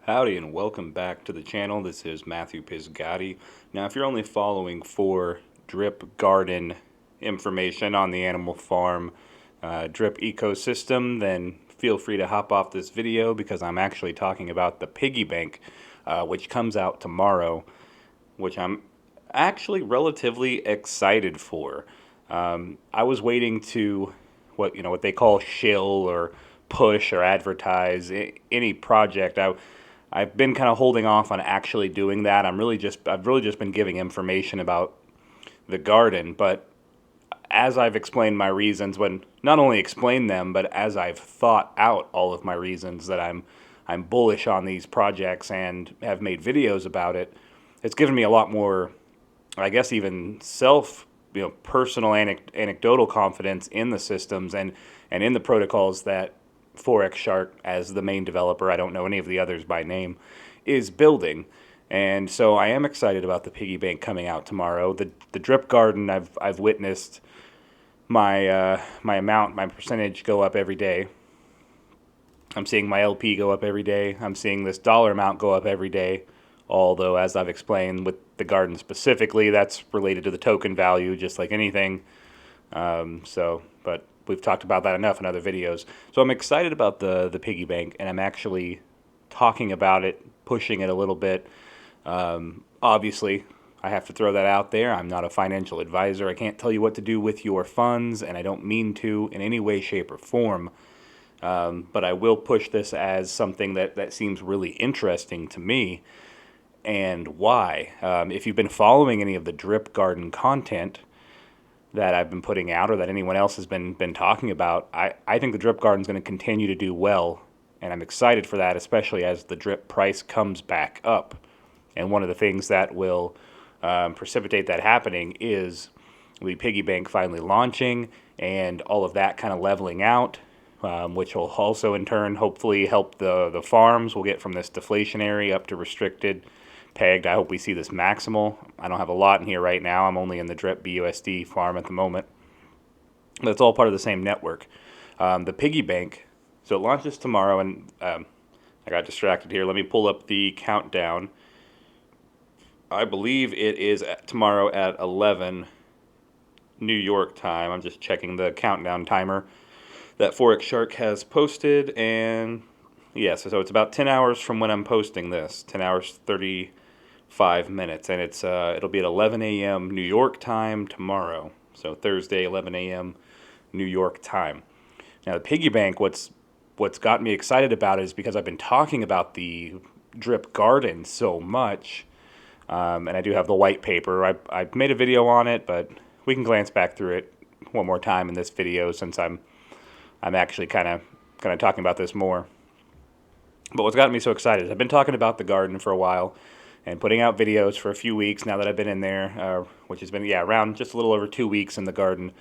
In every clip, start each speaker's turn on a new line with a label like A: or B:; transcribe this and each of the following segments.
A: Howdy and welcome back to the channel. This is Matthew Pisgatti. Now, if you're only following for drip garden information on the animal farm drip ecosystem, then feel free to hop off this video because I'm actually talking about the Piggy Bank, which comes out tomorrow, which I'm actually relatively excited for. I was waiting to what they call shill or push or advertise any project. I've been kind of holding off on actually doing that. I've really just been giving information about the garden, but as I've explained my reasons, when not only explained them, but as I've thought out all of my reasons that I'm bullish on these projects and have made videos about it, it's given me a lot more, I guess, even personal anecdotal confidence in the systems and in the protocols that Forex Shark, as the main developer, I don't know any of the others by name, is building. And so I am excited about the Piggy Bank coming out tomorrow. The Drip Garden, I've witnessed my percentage go up every day. I'm seeing my LP go up every day. I'm seeing this dollar amount go up every day. Although, as I've explained with the garden specifically, that's related to the token value, just like anything. But we've talked about that enough in other videos. So I'm excited about the Piggy Bank, and I'm actually talking about it, pushing it a little bit. Obviously, I have to throw that out there. I'm not a financial advisor. I can't tell you what to do with your funds, and I don't mean to in any way, shape, or form. But I will push this as something that seems really interesting to me. And why? If you've been following any of the Drip Garden content that I've been putting out or that anyone else has been talking about, I think the Drip Garden is going to continue to do well, and I'm excited for that, especially as the drip price comes back up. And one of the things that will precipitate that happening is the Piggy Bank finally launching and all of that kind of leveling out, which will also in turn hopefully help the farms. We'll get from this deflationary up to restricted, pegged. I hope we see this maximal. I don't have a lot in here right now. I'm only in the DRIP BUSD farm at the moment. But it's all part of the same network. The Piggy Bank, so it launches tomorrow, and I got distracted here. Let me pull up the countdown. I believe it is tomorrow at 11 New York time. I'm just checking the countdown timer that Forex Shark has posted, and yes, so it's about 10 hours from when I'm posting this. 10 hours 35 minutes, and it'll be at 11 a.m. New York time tomorrow. So Thursday, 11 a.m. New York time. Now the Piggy Bank, what's got me excited about it is because I've been talking about the Drip Garden so much, and I do have the white paper. I made a video on it, but we can glance back through it one more time in this video since I'm actually kind of talking about this more. But what's gotten me so excited is I've been talking about the garden for a while and putting out videos for a few weeks now that I've been in there, which has been, around just a little over 2 weeks in the garden.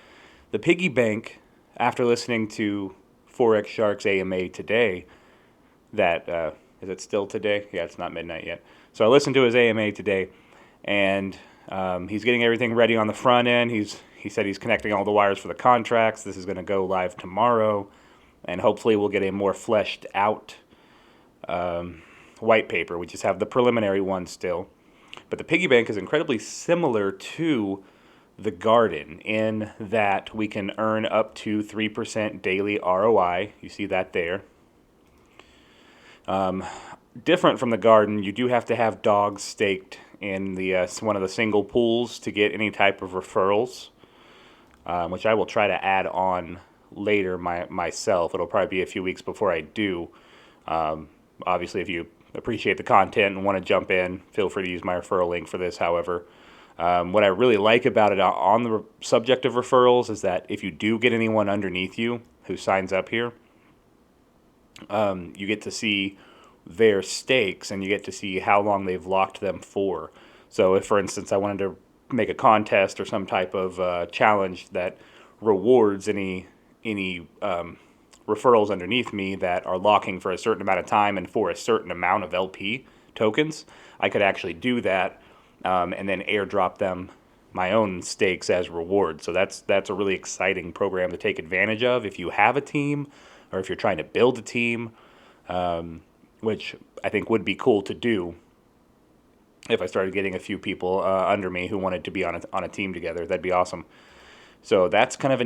A: The Piggy Bank, after listening to Forex Shark's AMA today, is it still today? Yeah, it's not midnight yet. So I listened to his AMA today, and he's getting everything ready on the front end. He said he's connecting all the wires for the contracts. This is going to go live tomorrow, and hopefully we'll get a more fleshed out white paper. We just have the preliminary one still. But the Piggy Bank is incredibly similar to the garden in that we can earn up to 3% daily ROI. You see that there. Different from the garden, you do have to have dogs staked in the one of the single pools to get any type of referrals, which I will try to add on later myself. It'll probably be a few weeks before I do. Obviously, if you appreciate the content and want to jump in, feel free to use my referral link for this, however. What I really like about it on the subject of referrals is that if you do get anyone underneath you who signs up here, you get to see their stakes and you get to see how long they've locked them for. So if, for instance, I wanted to make a contest or some type of challenge that rewards any referrals underneath me that are locking for a certain amount of time and for a certain amount of LP tokens, I could actually do that and then airdrop them my own stakes as reward. So that's a really exciting program to take advantage of if you have a team or if you're trying to build a team. which I think would be cool to do if I started getting a few people under me who wanted to be on a team together. That'd be awesome. So that's kind of a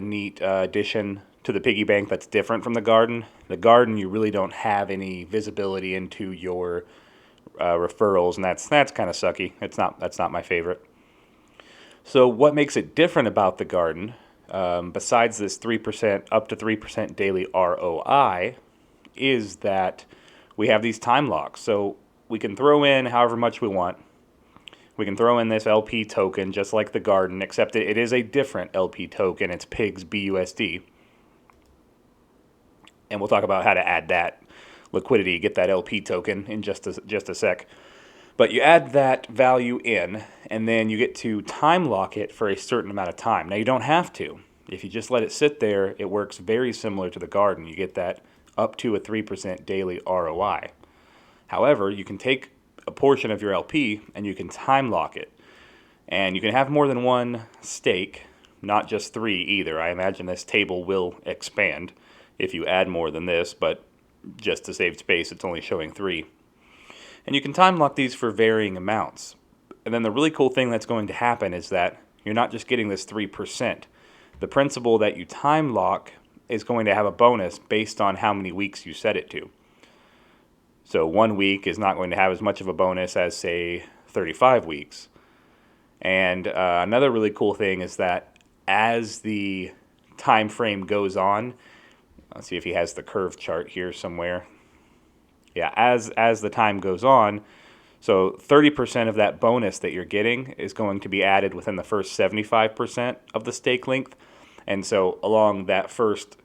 A: neat addition to the piggy bank that's different from the garden. The garden, you really don't have any visibility into your referrals, and that's kind of sucky. That's not my favorite. So what makes it different about the garden, besides this 3% up to 3% daily ROI, is that we have these time locks. So we can throw in however much we want. We can throw in this LP token just like the garden, except it is a different LP token. It's PIGS BUSD. And we'll talk about how to add that liquidity, get that LP token in just a sec. But you add that value in, and then you get to time lock it for a certain amount of time. Now, you don't have to. If you just let it sit there, it works very similar to the garden. You get that up to a 3% daily ROI. However, you can take a portion of your LP and you can time lock it. And you can have more than one stake, not just 3 either. I imagine this table will expand if you add more than this, but just to save space, it's only showing 3. And you can time lock these for varying amounts. And then the really cool thing that's going to happen is that you're not just getting this 3%. The principal that you time lock is going to have a bonus based on how many weeks you set it to. So 1 week is not going to have as much of a bonus as, say, 35 weeks. And another really cool thing is that as the time frame goes on, let's see if he has the curve chart here somewhere. Yeah, as the time goes on, so 30% of that bonus that you're getting is going to be added within the first 75% of the stake length. And so along that first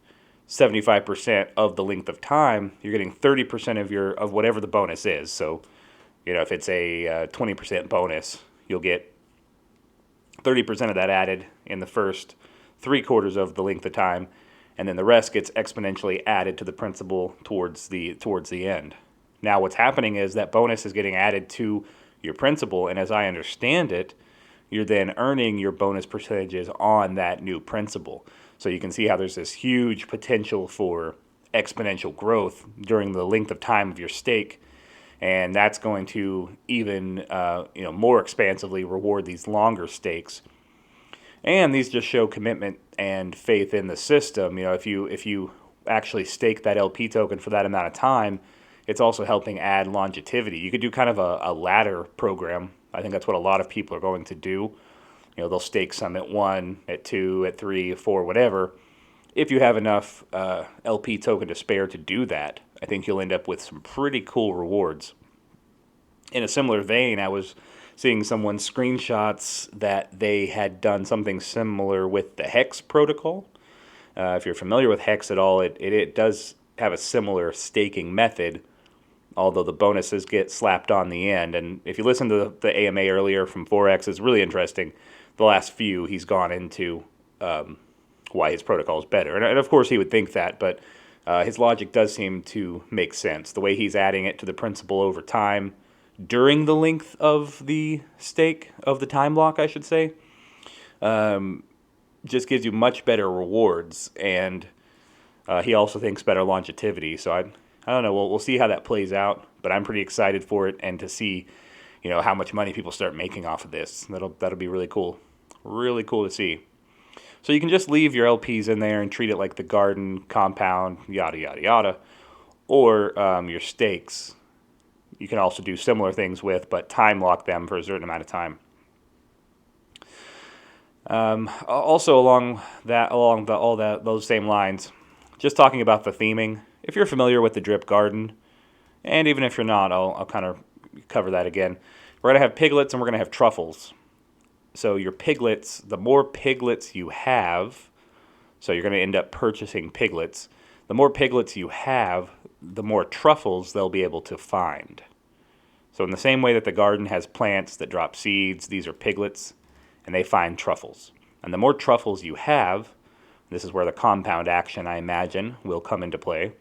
A: 75% of the length of time, you're getting 30% of whatever the bonus is. So, if it's a 20% bonus, you'll get 30% of that added in the first 3/4 of the length of time, and then the rest gets exponentially added to the principal towards the end. Now what's happening is that bonus is getting added to your principal, and as I understand it, you're then earning your bonus percentages on that new principal. So you can see how there's this huge potential for exponential growth during the length of time of your stake, and that's going to even more expansively reward these longer stakes. And these just show commitment and faith in the system. If you actually stake that LP token for that amount of time, it's also helping add longevity. You could do kind of a ladder program. I think that's what a lot of people are going to do. They'll stake some at 1, at 2, at 3, 4, whatever. If you have enough LP token to spare to do that, I think you'll end up with some pretty cool rewards. In a similar vein, I was seeing someone screenshots that they had done something similar with the Hex protocol. If you're familiar with Hex at all, it does have a similar staking method, although the bonuses get slapped on the end. And if you listen to the AMA earlier from Forex, it's really interesting. The last few, he's gone into why his protocol is better. And of course, he would think that, but his logic does seem to make sense. The way he's adding it to the principal over time, during the length of the stake, of the time block, I should say, just gives you much better rewards. And he also thinks better longevity. So I don't know. We'll see how that plays out. But I'm pretty excited for it, and to see, how much money people start making off of this. That'll be really cool. Really cool to see. So you can just leave your LPs in there and treat it like the garden, compound, yada yada yada, or your stakes. You can also do similar things with, but time lock them for a certain amount of time. Also along those same lines, just talking about the theming. If you're familiar with the DRIP Garden, and even if you're not, I'll kind of cover that again. We're going to have piglets and we're going to have truffles. So your piglets, the more piglets you have, so you're going to end up purchasing piglets. The more piglets you have, the more truffles they'll be able to find. So in the same way that the garden has plants that drop seeds, these are piglets, and they find truffles. And the more truffles you have, this is where the compound action, I imagine, will come into play.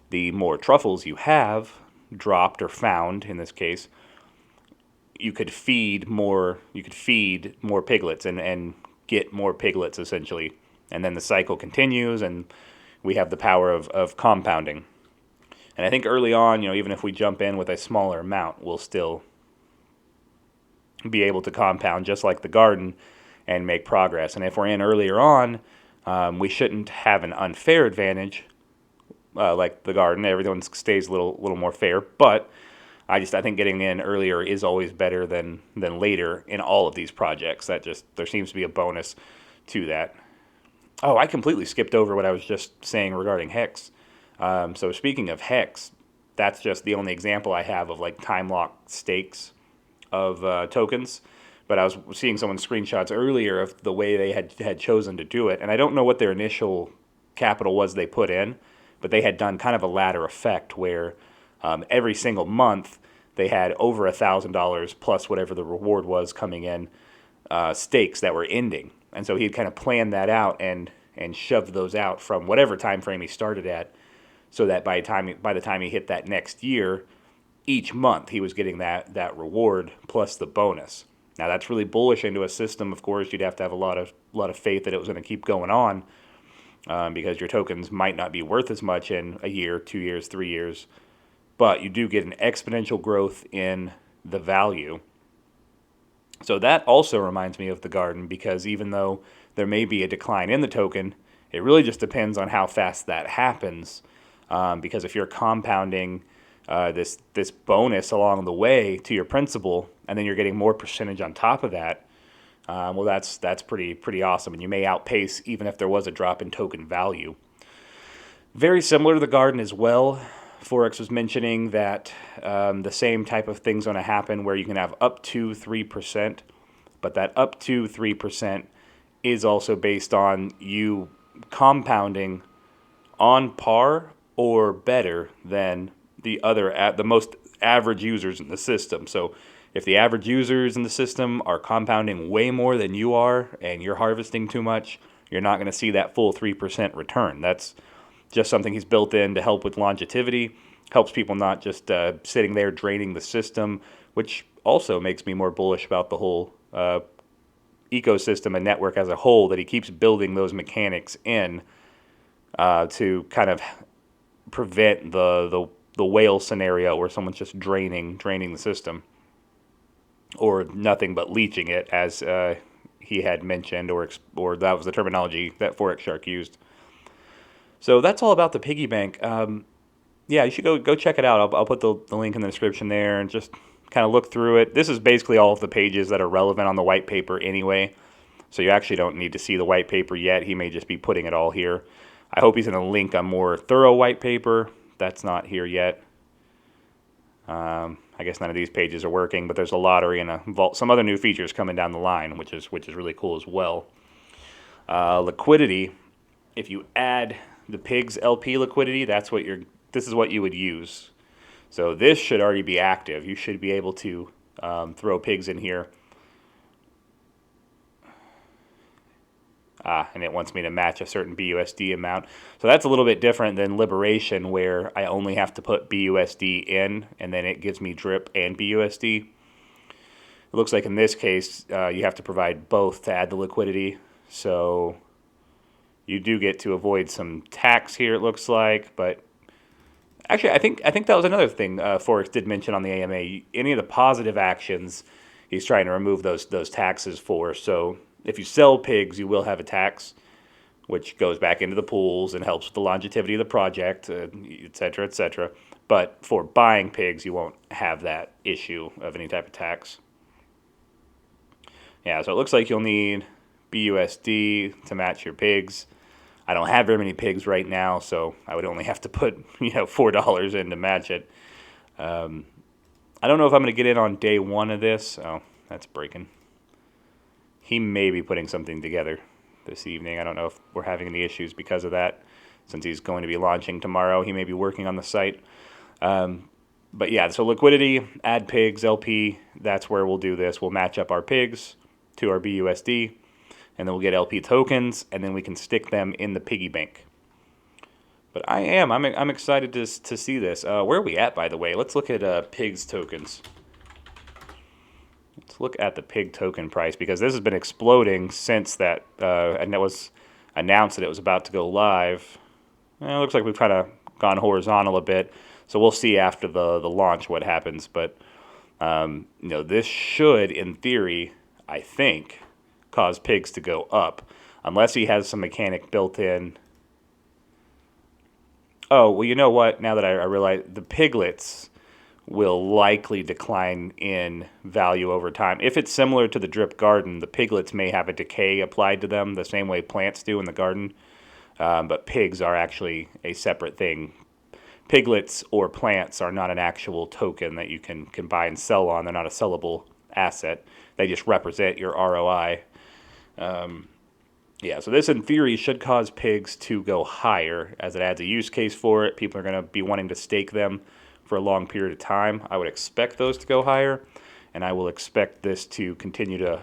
A: The more truffles you have, dropped or found in this case, you could feed more piglets and get more piglets essentially. And then the cycle continues, and we have the power of compounding. And I think early on, even if we jump in with a smaller amount, we'll still be able to compound just like the garden and make progress. And if we're in earlier on, we shouldn't have an unfair advantage like the garden. Everyone stays a little more fair, but I think getting in earlier is always better than later in all of these projects. There seems to be a bonus to that. Oh, I completely skipped over what I was just saying regarding hex. So speaking of hex, that's just the only example I have of like time lock stakes of tokens. But I was seeing someone's screenshots earlier of the way they had chosen to do it, and I don't know what their initial capital was they put in, but they had done kind of a ladder effect where every single month they had over $1,000 plus whatever the reward was coming in, stakes that were ending. And so he'd kind of planned that out and shoved those out from whatever time frame he started at, so that by the time he hit that next year, each month he was getting that reward plus the bonus. Now that's really bullish into a system. Of course, you'd have to have a lot of faith that it was going to keep going on, because your tokens might not be worth as much in a year, 2 years, 3 years, but you do get an exponential growth in the value. So that also reminds me of the garden, because even though there may be a decline in the token, it really just depends on how fast that happens. Because if you're compounding this bonus along the way to your principal, and then you're getting more percentage on top of that, well, that's pretty awesome, and you may outpace even if there was a drop in token value. Very similar to the garden as well. Forex was mentioning that the same type of thing's going to happen where you can have up to 3%, but that up to 3% is also based on you compounding on par or better than the most average users in the system. So if the average users in the system are compounding way more than you are and you're harvesting too much, you're not going to see that full 3% return. That's just something he's built in to help with longevity, helps people not just sitting there draining the system, which also makes me more bullish about the whole ecosystem and network as a whole, that he keeps building those mechanics in to kind of prevent the whale scenario where someone's just draining the system, or nothing but leeching it, as he had mentioned, or that was the terminology that Forex Shark used. So that's all about the Piggy Bank. Yeah, you should go check it out. I'll put the link in the description there, and just kind of look through it. This is basically all of the pages that are relevant on the white paper anyway, so you actually don't need to see the white paper yet. He may just be putting it all here. I hope he's going to link a more thorough white paper. That's not here yet. I guess none of these pages are working, but there's a lottery and a vault, some other new features coming down the line, which is really cool as well. Liquidity. If you add the pigs LP liquidity, this is what you would use. So this should already be active. You should be able to throw pigs in here. And it wants me to match a certain BUSD amount. So that's a little bit different than Liberation, where I only have to put BUSD in, and then it gives me DRIP and BUSD. It looks like in this case, you have to provide both to add the liquidity. So you do get to avoid some tax here, it looks like. But actually, I think that was another thing Forex did mention on the AMA. Any of the positive actions, he's trying to remove those taxes for. So if you sell pigs, you will have a tax, which goes back into the pools and helps with the longevity of the project, et cetera, et cetera. But for buying pigs, you won't have that issue of any type of tax. Yeah, so it looks like you'll need BUSD to match your pigs. I don't have very many pigs right now, so I would only have to put $4 in to match it. I don't know if I'm going to get in on day one of this. Oh, that's breaking. He may be putting something together this evening. I don't know if we're having any issues because of that, since he's going to be launching tomorrow. He may be working on the site. But yeah, so liquidity, add pigs, LP, that's where we'll do this. We'll match up our pigs to our BUSD, and then we'll get LP tokens, and then we can stick them in the Piggy Bank. But I'm excited to see this. Where are we at, by the way? Let's look at pigs tokens. Let's look at the pig token price, because this has been exploding since that, and it was announced that it was about to go live. It looks like we've kind of gone horizontal a bit. So we'll see after the launch what happens. But this should, in theory, I think, cause pigs to go up, unless he has some mechanic built in. Oh, well, you know what? Now that I realize, the piglets will likely decline in value over time. If it's similar to the drip garden, the piglets may have a decay applied to them the same way plants do in the garden, but pigs are actually a separate thing. Piglets or plants are not an actual token that you can buy and sell on. They're not a sellable asset. They just represent your ROI. Yeah, so this in theory should cause pigs to go higher as it adds a use case for it. People are going to be wanting to stake them for a long period of time. I would expect those to go higher, and I will expect this to continue to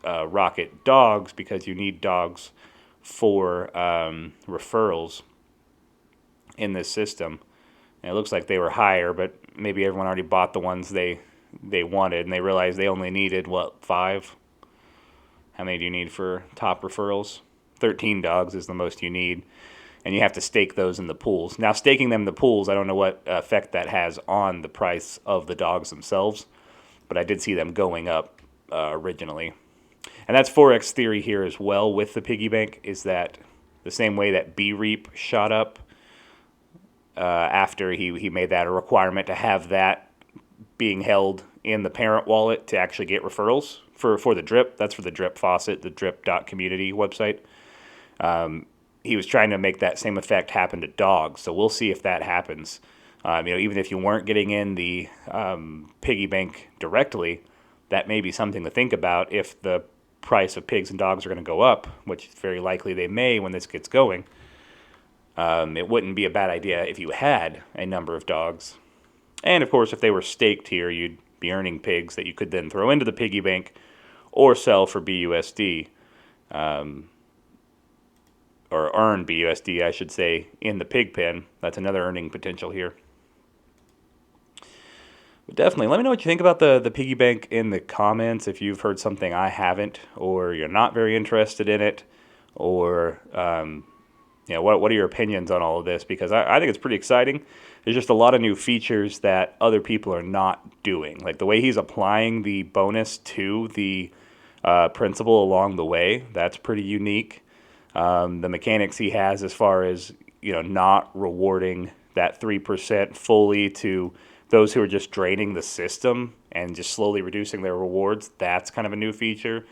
A: rocket dogs, because you need dogs for referrals in this system. And it looks like they were higher, but maybe everyone already bought the ones they wanted, and they realized they only needed, what, 5? How many do you need for top referrals? 13 dogs is the most you need. And you have to stake those in the pools. Now, staking them in the pools, I don't know what effect that has on the price of the dogs themselves, but I did see them going up originally. And that's Forex theory here as well with the Piggy Bank, is that the same way that DRIP shot up after he made that a requirement to have that being held in the parent wallet to actually get referrals for the DRIP. That's for the DRIP faucet, the drip.community website. He was trying to make that same effect happen to dogs. So we'll see if that happens. Even if you weren't getting in the Piggy Bank directly, that may be something to think about if the price of pigs and dogs are going to go up, which is very likely they may when this gets going. It wouldn't be a bad idea if you had a number of dogs. And, of course, if they were staked here, you'd be earning pigs that you could then throw into the Piggy Bank or sell for BUSD. Or earn BUSD, I should say, in the pig pen. That's another earning potential here. But definitely, let me know what you think about the Piggy Bank in the comments. If you've heard something I haven't, or you're not very interested in it, or what are your opinions on all of this? Because I think it's pretty exciting. There's just a lot of new features that other people are not doing. Like the way he's applying the bonus to the principal along the way, that's pretty unique. The mechanics he has as far as, not rewarding that 3% fully to those who are just draining the system and just slowly reducing their rewards, that's kind of a new feature.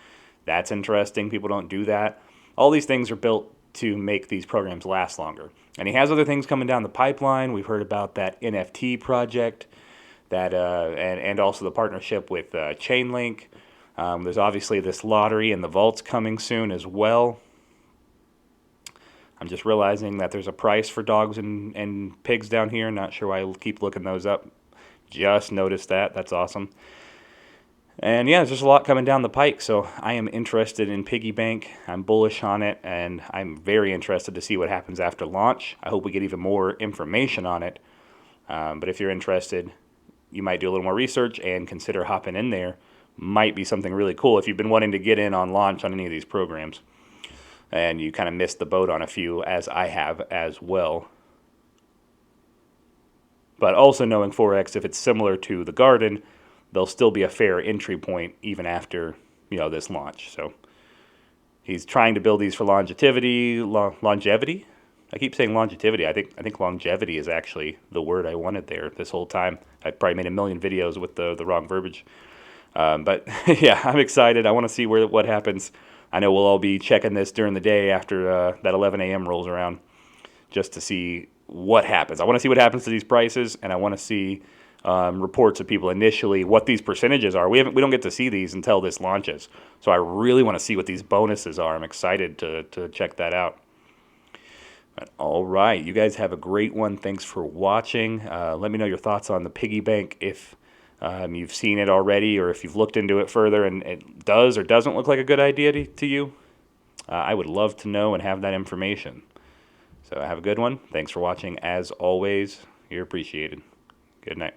A: That's interesting. People don't do that. All these things are built to make these programs last longer. And he has other things coming down the pipeline. We've heard about that NFT project, that and also the partnership with Chainlink. There's obviously this lottery and the vaults coming soon as well. I'm just realizing that there's a price for dogs and pigs down here. Not sure why I keep looking those up. Just noticed that. That's awesome. And yeah, there's just a lot coming down the pike. So I am interested in Piggy Bank. I'm bullish on it, and I'm very interested to see what happens after launch. I hope we get even more information on it. But if you're interested, you might do a little more research and consider hopping in there. Might be something really cool if you've been wanting to get in on launch on any of these programs, and you kind of missed the boat on a few, as I have as well. But also knowing Forex, if it's similar to the Garden, there'll still be a fair entry point even after, this launch. So he's trying to build these for longevity. I keep saying longevity. I think longevity is actually the word I wanted there this whole time. I probably made a million videos with the wrong verbiage. But yeah, I'm excited. I want to see what happens. I know we'll all be checking this during the day after that 11 a.m. rolls around, just to see what happens. I want to see what happens to these prices, and I want to see reports of people initially what these percentages are. We don't get to see these until this launches, so I really want to see what these bonuses are. I'm excited to check that out. But all right, you guys have a great one. Thanks for watching. Let me know your thoughts on the Piggy Bank if you've seen it already, or if you've looked into it further and it does or doesn't look like a good idea to you. I would love to know and have that information. So have a good one. Thanks for watching. As always, you're appreciated. Good night.